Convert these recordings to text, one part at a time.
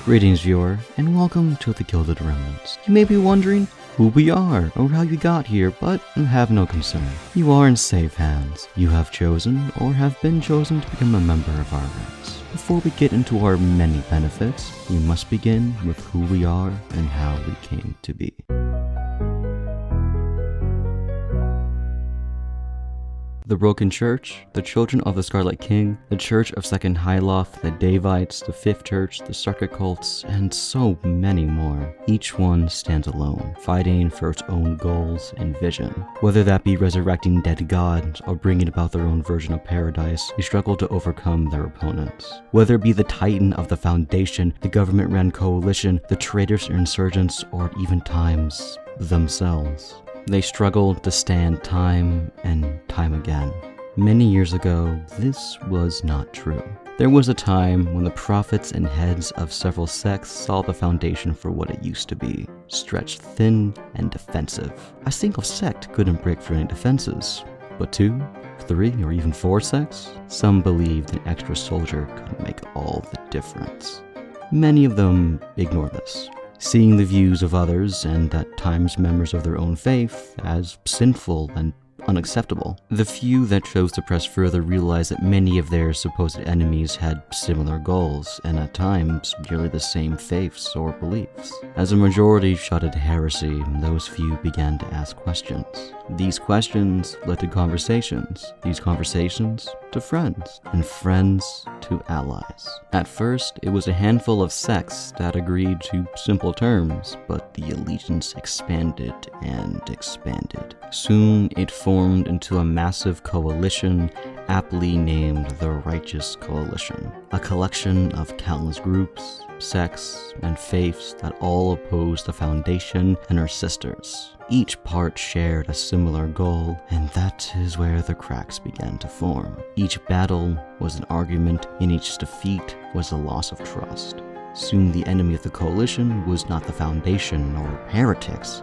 Greetings, viewer, and welcome to the Gilded Remnants. You may be wondering who we are or how you got here, but have no concern. You are in safe hands. You have chosen or have been chosen to become a member of our ranks. Before we get into our many benefits, we must begin with who we are and how we came to be. The Broken Church, the Children of the Scarlet King, the Church of Second Hyloth, the Davites, the Fifth Church, the Circuit Cults, and so many more. Each one stands alone, fighting for its own goals and vision. Whether that be resurrecting dead gods or bringing about their own version of paradise, they struggle to overcome their opponents. Whether it be the Titan of the Foundation, the government-run coalition, the traitors or insurgents, or even times themselves. They struggled to stand time and time again. Many years ago, this was not true. There was a time when the prophets and heads of several sects saw the foundation for what it used to be, stretched thin and defensive. A single sect couldn't break through any defenses, but 2, 3, or even 4 sects? Some believed an extra soldier could make all the difference. Many of them ignored this, seeing the views of others, and at times members of their own faith, as sinful and unacceptable. The few that chose to press further realized that many of their supposed enemies had similar goals, and at times nearly the same faiths or beliefs. As a majority shouted heresy, those few began to ask questions. These questions led to conversations, these conversations to friends, and friends to allies. At first, it was a handful of sects that agreed to simple terms, but the allegiance expanded and expanded. Soon, it formed into a massive coalition aptly named the Righteous Coalition, a collection of countless groups, sects, and faiths that all opposed the Foundation and her sisters. Each part shared a similar goal, and that is where the cracks began to form. Each battle was an argument, and each defeat was a loss of trust. Soon the enemy of the coalition was not the Foundation or heretics,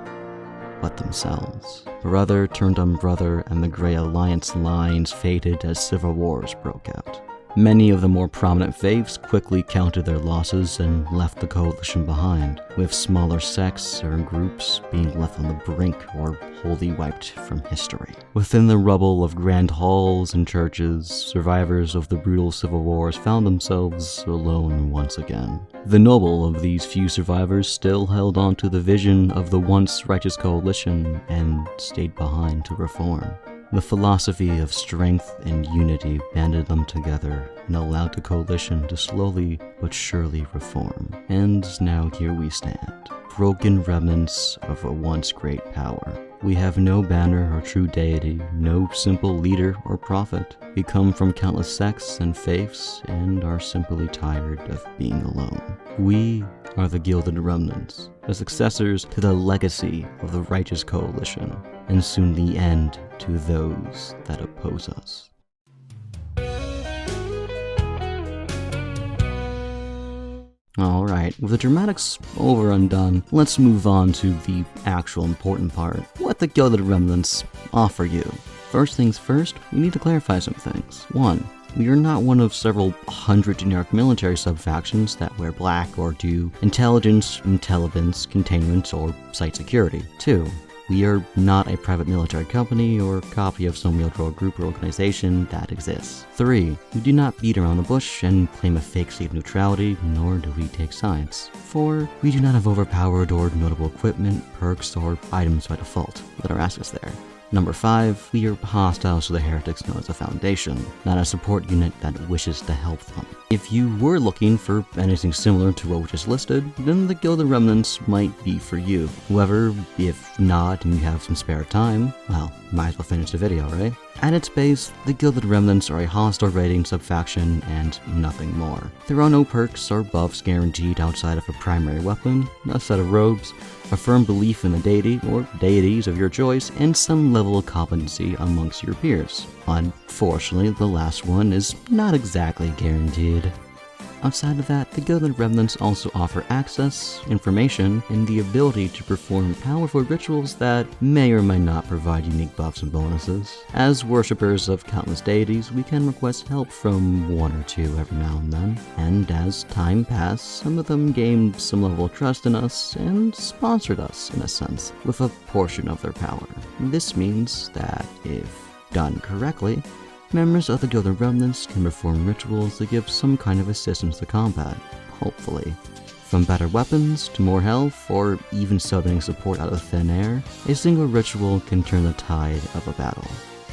but themselves. Brother turned on brother, and the Grey Alliance lines faded as civil wars broke out. Many of the more prominent faiths quickly counted their losses and left the coalition behind, with smaller sects or groups being left on the brink or wholly wiped from history. Within the rubble of grand halls and churches, survivors of the brutal civil wars found themselves alone once again. The noble of these few survivors still held on to the vision of the once righteous coalition and stayed behind to reform. The philosophy of strength and unity banded them together and allowed the coalition to slowly but surely reform. And now here we stand, broken remnants of a once great power. We have no banner or true deity, no simple leader or prophet. We come from countless sects and faiths and are simply tired of being alone. We are the Gilded Remnants, the successors to the legacy of the Righteous Coalition, and soon the end to those that oppose us. Alright, with the dramatics over and done, let's move on to the actual important part. What the Gilded Remnants offer you. First things first, we need to clarify some things. 1. We are not one of several hundred generic military sub-factions that wear black or do intelligence, containment, or site security. 2. We are not a private military company or copy of some real group or organization that exists. 3. We do not beat around the bush and claim a fake state of neutrality, nor do we take sides. 4. We do not have overpowered or notable equipment, perks, or items by default. Let our assets there. Number 5, we are hostile to the heretics known as the Foundation, not a support unit that wishes to help them. If you were looking for anything similar to what we just listed, then the Gilded Remnants might be for you. However, if not and you have some spare time, well, might as well finish the video, right? At its base, the Gilded Remnants are a hostile raiding sub-faction and nothing more. There are no perks or buffs guaranteed outside of a primary weapon, a set of robes, a firm belief in the deity or deities of your choice, and some level of competency amongst your peers. Unfortunately, the last one is not exactly guaranteed. Outside of that, the Gilded Remnants also offer access, information, and the ability to perform powerful rituals that may or may not provide unique buffs and bonuses. As worshippers of countless deities, we can request help from one or two every now and then, and as time passed, some of them gained some level of trust in us and sponsored us, in a sense, with a portion of their power. This means that, if done correctly, members of the Gilded Remnants can perform rituals that give some kind of assistance to combat, hopefully. From better weapons to more health, or even summoning support out of thin air, a single ritual can turn the tide of a battle.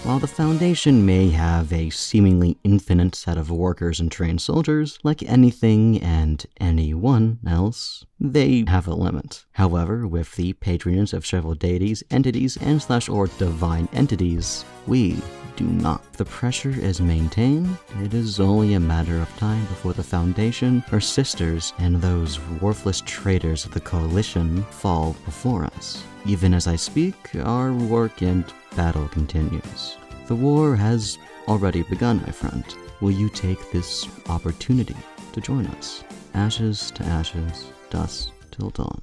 While the Foundation may have a seemingly infinite set of workers and trained soldiers, like anything and anyone else, they have a limit. However, with the patronage of several deities, entities, and/or divine entities, we do not. If the pressure is maintained, it is only a matter of time before the Foundation, her sisters, and those worthless traitors of the Coalition fall before us. Even as I speak, our work and battle continues. The war has already begun, my friend. Will you take this opportunity to join us? Ashes to ashes, dust till dawn.